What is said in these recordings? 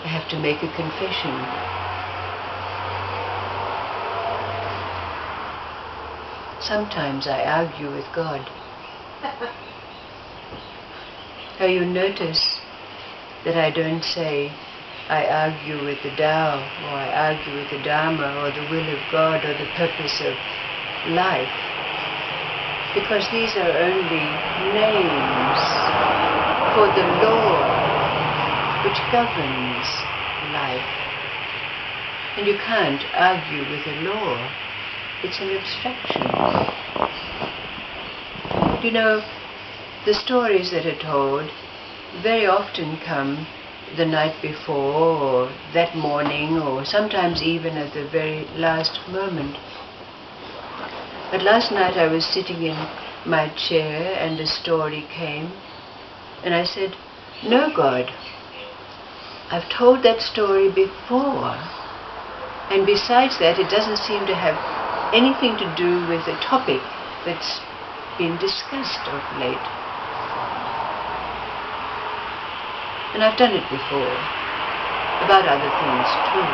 I have to make a confession. Sometimes I argue with God. Now you notice that I don't say, I argue with the Tao, or I argue with the Dharma, or the will of God, or the purpose of life. Because these are only names for the law which governs life. And you can't argue with a law. It's an abstraction. You know, the stories that are told very often come the night before, or that morning, or sometimes even at the very last moment. But last night I was sitting in my chair and a story came, and I said, "No, God, I've told that story before, and besides that it doesn't seem to have anything to do with the topic that's been discussed of late." And I've done it before, about other things too.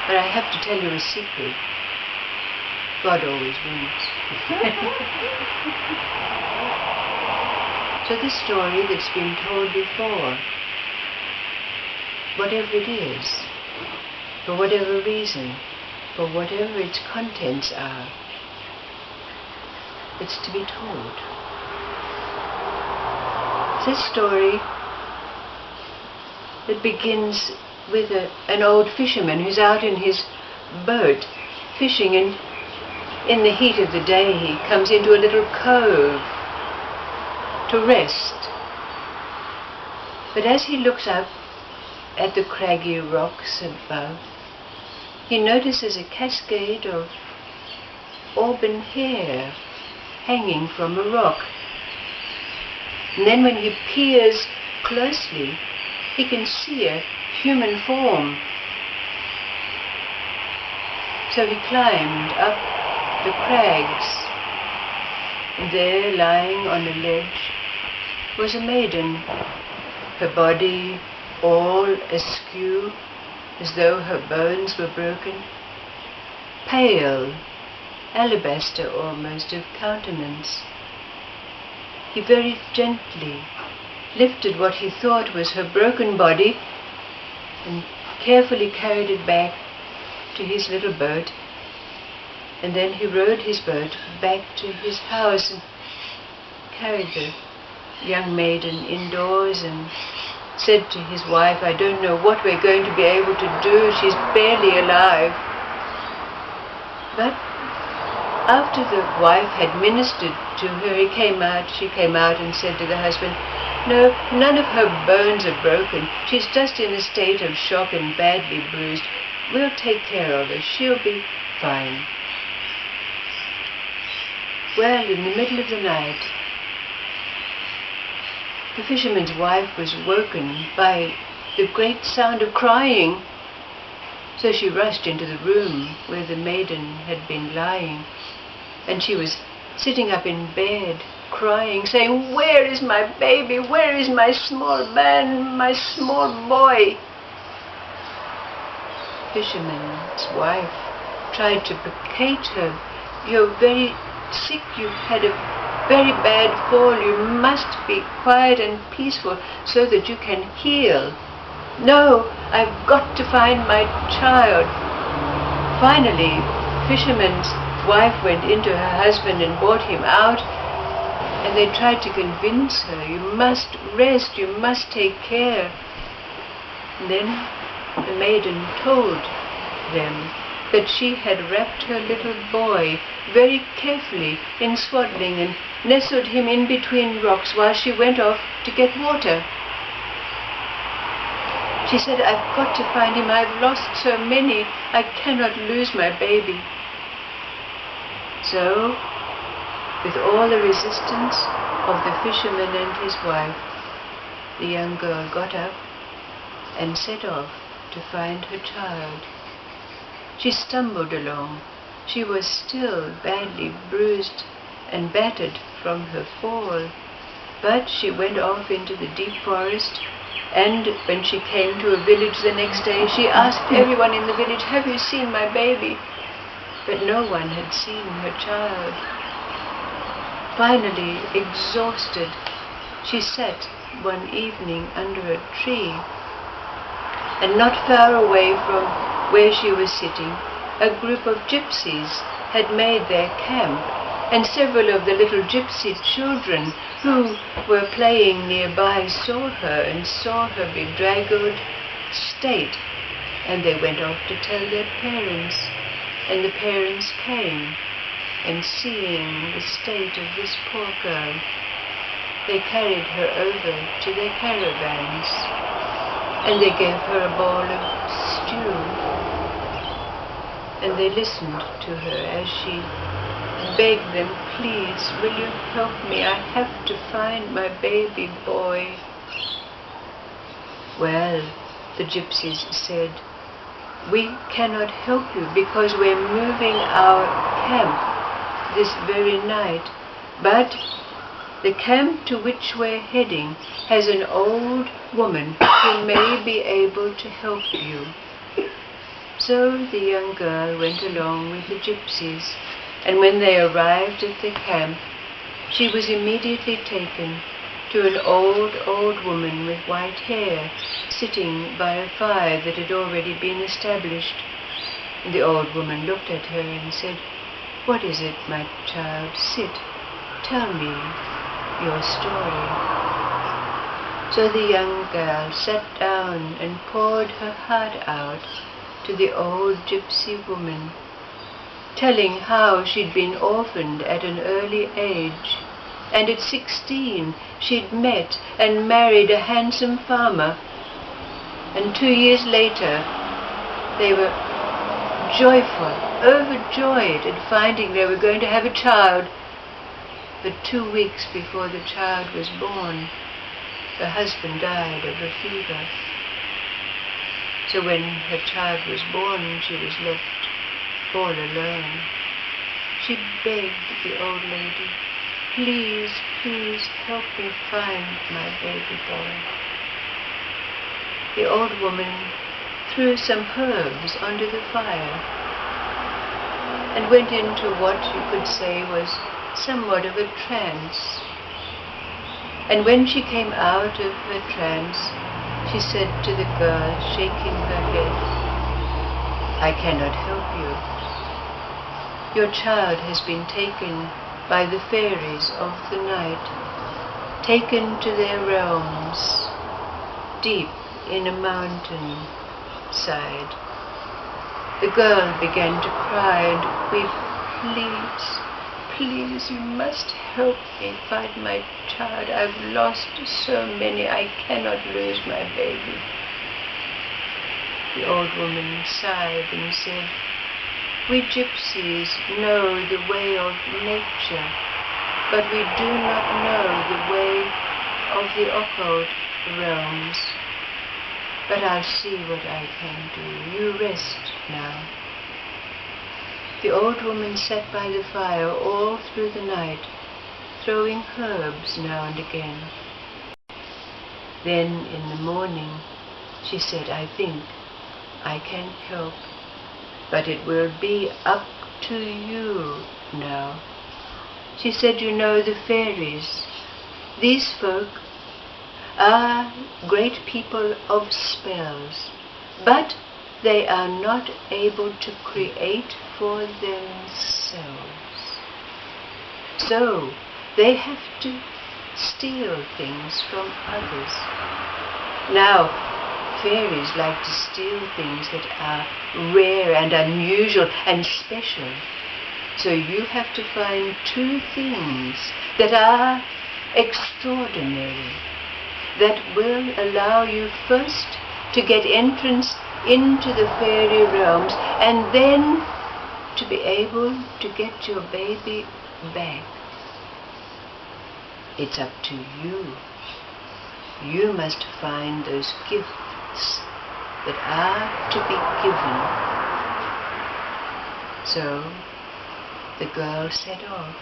But I have to tell you a secret. God always wins. So this story that's been told before, whatever it is, for whatever reason, for whatever its contents are, it's to be told. This story that begins with an old fisherman who's out in his boat fishing, and in the heat of the day he comes into a little cove to rest. But as he looks up at the craggy rocks above, he notices a cascade of auburn hair hanging from a rock. And then when he peers closely, he can see a human form. So he climbed up the crags, and there, lying on a ledge, was a maiden, her body all askew, as though her bones were broken, pale, alabaster almost of countenance. He very gently lifted what he thought was her broken body and carefully carried it back to his little boat, and then he rowed his boat back to his house and carried the young maiden indoors and said to his wife, "I don't know what we're going to be able to do, she's barely alive." But after the wife had ministered to her, she came out and said to the husband, "No, none of her bones are broken. She's just in a state of shock and badly bruised. We'll take care of her. She'll be fine." Well, in the middle of the night, the fisherman's wife was woken by the great sound of crying. So she rushed into the room where the maiden had been lying, and she was sitting up in bed, crying, saying, "Where is my baby? Where is my small man, my small boy?" Fisherman's wife tried to placate her. "You're very sick, you've had a very bad fall, you must be quiet and peaceful so that you can heal." "No, I've got to find my child." Finally, fisherman's wife went into her husband and brought him out, and they tried to convince her, "You must rest, you must take care." And then the maiden told them that she had wrapped her little boy very carefully in swaddling and nestled him in between rocks while she went off to get water. She said, "I've got to find him. I've lost so many. I cannot lose my baby." So, with all the resistance of the fisherman and his wife, the young girl got up and set off to find her child. She stumbled along. She was still badly bruised and battered from her fall, but she went off into the deep forest And when she came to a village the next day, she asked everyone in the village, "Have you seen my baby?" But no one had seen her child. Finally, exhausted, she sat one evening under a tree. And not far away from where she was sitting, a group of gypsies had made their camp, and several of the little gypsy children who were playing nearby saw her and saw her bedraggled state, and they went off to tell their parents, and the parents came, and seeing the state of this poor girl, they carried her over to their caravans, and they gave her a bowl of stew, and they listened to her as she begged them, "Please, will you help me? I have to find my baby boy." "Well," the gypsies said, "we cannot help you because we're moving our camp this very night, but the camp to which we're heading has an old woman who may be able to help you." So the young girl went along with the gypsies, and when they arrived at the camp, she was immediately taken to an old woman with white hair, sitting by a fire that had already been established. And the old woman looked at her and said, "What is it, my child? Sit, tell me your story." So the young girl sat down and poured her heart out to the old gypsy woman, telling how she'd been orphaned at an early age, and at 16 she'd met and married a handsome farmer, and 2 years later they were joyful, overjoyed at finding they were going to have a child. But 2 weeks before the child was born, her husband died of a fever. So when her child was born, she was left all alone. She begged the old lady, "Please, please help me find my baby boy." The old woman threw some herbs onto the fire and went into what you could say was somewhat of a trance. And when she came out of her trance, she said to the girl, shaking her head, "I cannot help you. Your child has been taken by the fairies of the night, taken to their realms, deep in a mountain side." The girl began to cry and weep, "Please, please, you must help me find my child. I've lost so many, I cannot lose my baby." The old woman sighed and said, "We gypsies know the way of nature, but we do not know the way of the occult realms. But I'll see what I can do. You rest now." The old woman sat by the fire all through the night, throwing herbs now and again. Then in the morning she said, "I think I can help, but it will be up to you now." She said, "You know the fairies. These folk are great people of spells, but they are not able to create for themselves. So they have to steal things from others. Now, fairies like to steal things that are rare and unusual and special. So you have to find 2 things that are extraordinary, that will allow you first to get entrance into the fairy realms, and then to be able to get your baby back. It's up to you. You must find those gifts that are to be given." So the girl set off,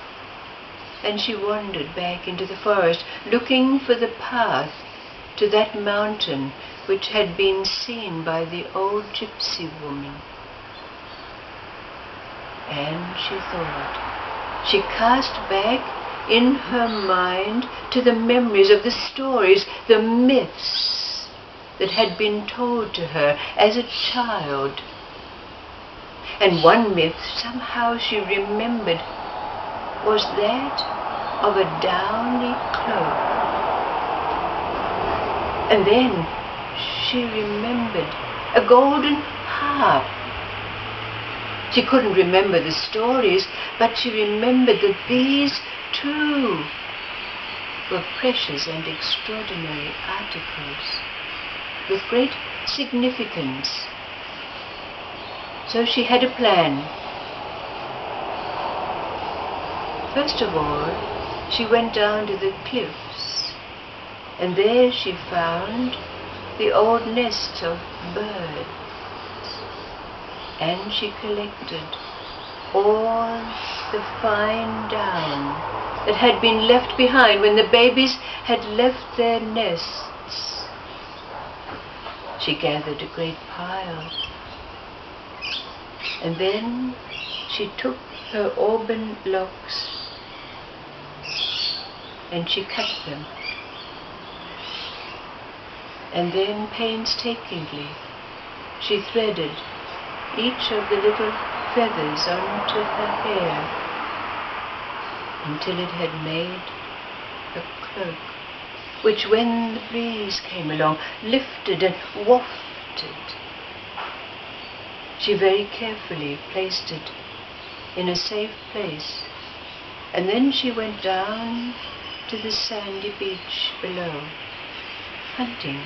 and she wandered back into the forest, looking for the path to that mountain which had been seen by the old gypsy woman. And she thought. She cast back in her mind to the memories of the stories, the myths that had been told to her as a child. And one myth somehow she remembered was that of a downy cloak. And then she remembered a golden harp. She couldn't remember the stories, but she remembered that these too were precious and extraordinary articles with great significance. So she had a plan. First of all, she went down to the cliffs, and there she found the old nests of birds. And she collected all the fine down that had been left behind when the babies had left their nests. She gathered a great pile, and then she took her auburn locks and she cut them, and then painstakingly she threaded each of the little feathers onto her hair until it had made a cloak, which when the breeze came along lifted and wafted. She very carefully placed it in a safe place, and then she went down to the sandy beach below, hunting,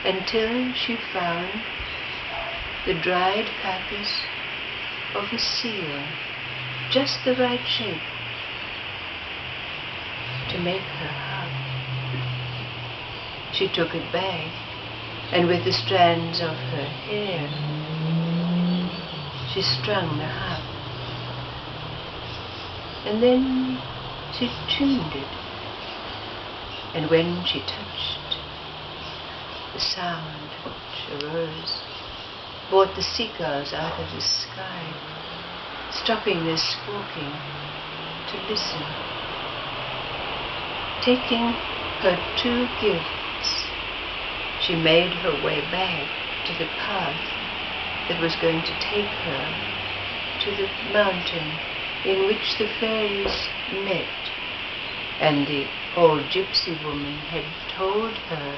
until she found the dried carcass of a seal, just the right shape to make her harp. She took it back, and with the strands of her hair, she strung the harp. And then she tuned it, and when she touched, the sound which arose brought the seagulls out of the sky, stopping their squawking to listen. Taking her two gifts, she made her way back to the path that was going to take her to the mountain in which the fairies met. And the old gypsy woman had told her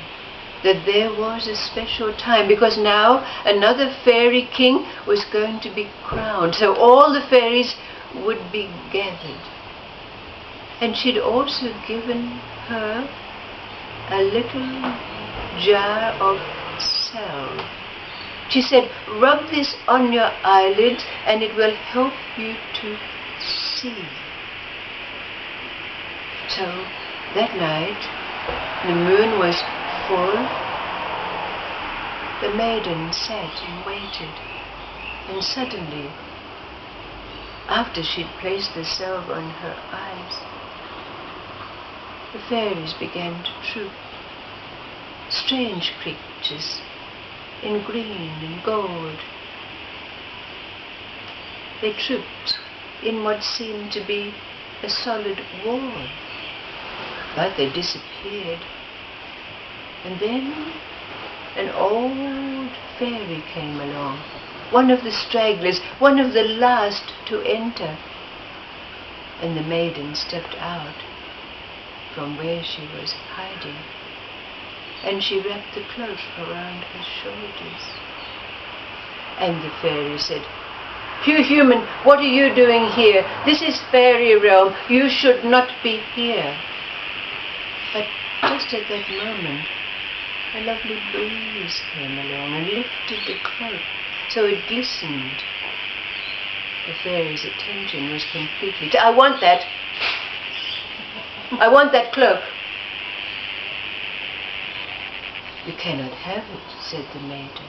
that there was a special time, because now another fairy king was going to be crowned, so all the fairies would be gathered. And she'd also given her a little jar of salve. She said, rub this on your eyelids and it will help you to see. So that night, the moon was full. The maiden sat and waited, and suddenly, after she'd placed the salve on her eyes, the fairies began to troop. Strange creatures in green and gold. They trooped in what seemed to be a solid wall, but they disappeared. And then an old fairy came along, one of the stragglers, one of the last to enter. And the maiden stepped out from where she was hiding, and she wrapped the cloak around her shoulders. And the fairy said, "You human, what are you doing here? This is fairy realm. You should not be here." But just at that moment, a lovely breeze came along and lifted the cloak so it glistened. The fairy's attention was completely... I want that. I want that cloak. "You cannot have it," said the maiden.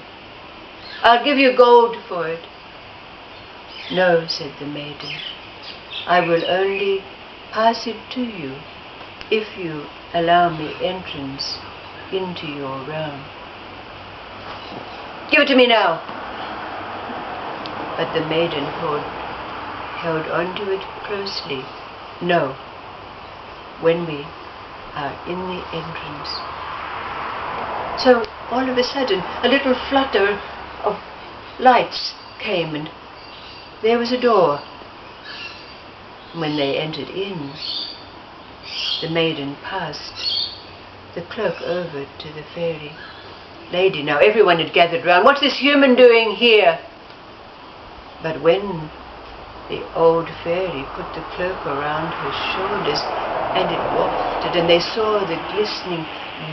"I'll give you gold for it." "No," said the maiden. "I will only pass it to you if you allow me entrance into your realm. Give it to me now. But the maiden held onto it closely. No, when we are in the entrance. So all of a sudden a little flutter of lights came, and there was a door. When they entered in, the maiden passed the cloak over to the fairy lady. Now everyone had gathered round. What's this human doing here? But when the old fairy put the cloak around her shoulders, and it wafted, and they saw the glistening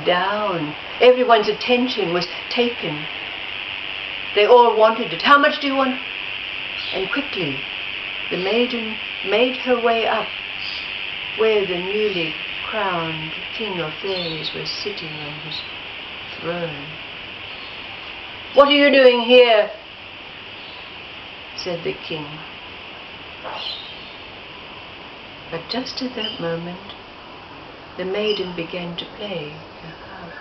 down, everyone's attention was taken. They all wanted it. How much do you want? And quickly the maiden made her way up where the newly crowned king of fairies was sitting on his throne. What are you doing here? Said the king. But just at that moment, the maiden began to play the harp.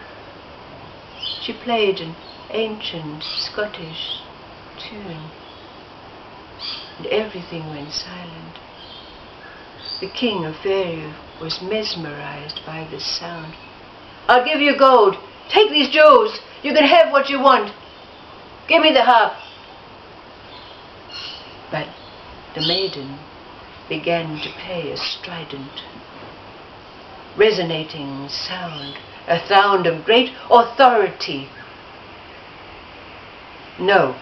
She played an ancient Scottish tune, and everything went silent. The king of fairies was mesmerized by the sound. I'll give you gold. Take these jewels. You can have what you want. Give me the harp. But the maiden began to play a strident, resonating sound, a sound of great authority. No,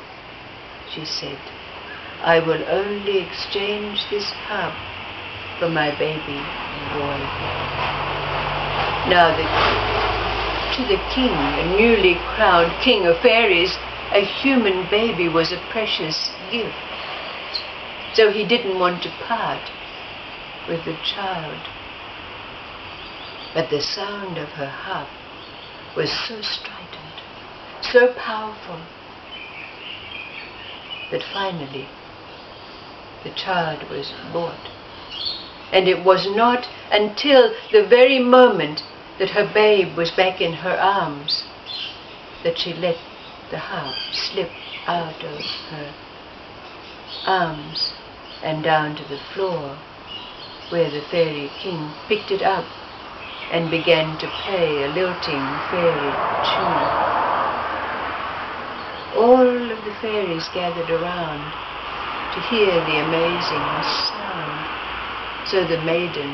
she said, I will only exchange this harp for my baby boy. Now to the king, a newly crowned king of fairies, a human baby was a precious gift. So he didn't want to part with the child. But the sound of her harp was so strident, so powerful, that finally the child was bought. And it was not until the very moment that her babe was back in her arms that she let the harp slip out of her arms and down to the floor, where the fairy king picked it up and began to play a lilting fairy tune. All of the fairies gathered around to hear the amazing sound. So the maiden,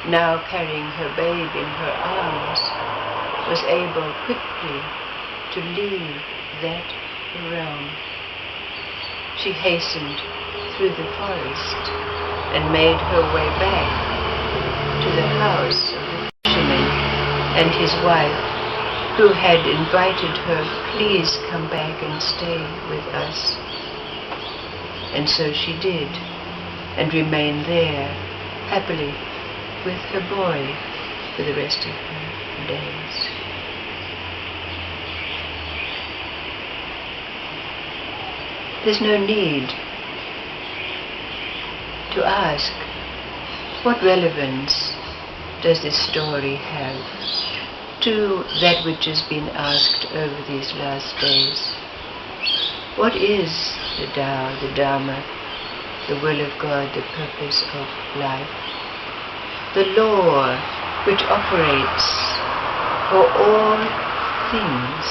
now carrying her babe in her arms, was able quickly to leave that realm. She hastened through the forest and made her way back to the house of the fisherman and his wife, who had invited her, please come back and stay with us. And so she did, and remained there happily with her boy for the rest of her days. There's no need to ask, what relevance does this story have to that which has been asked over these last days? What is the Tao, the Dharma, the will of God, the purpose of life? The law which operates for all things,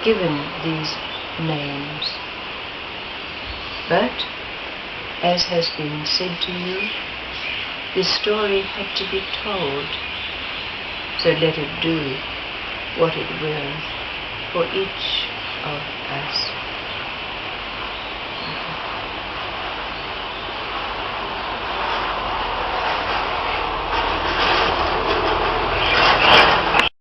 given these names. But, as has been said to you, this story had to be told, so let it do what it will for each of us.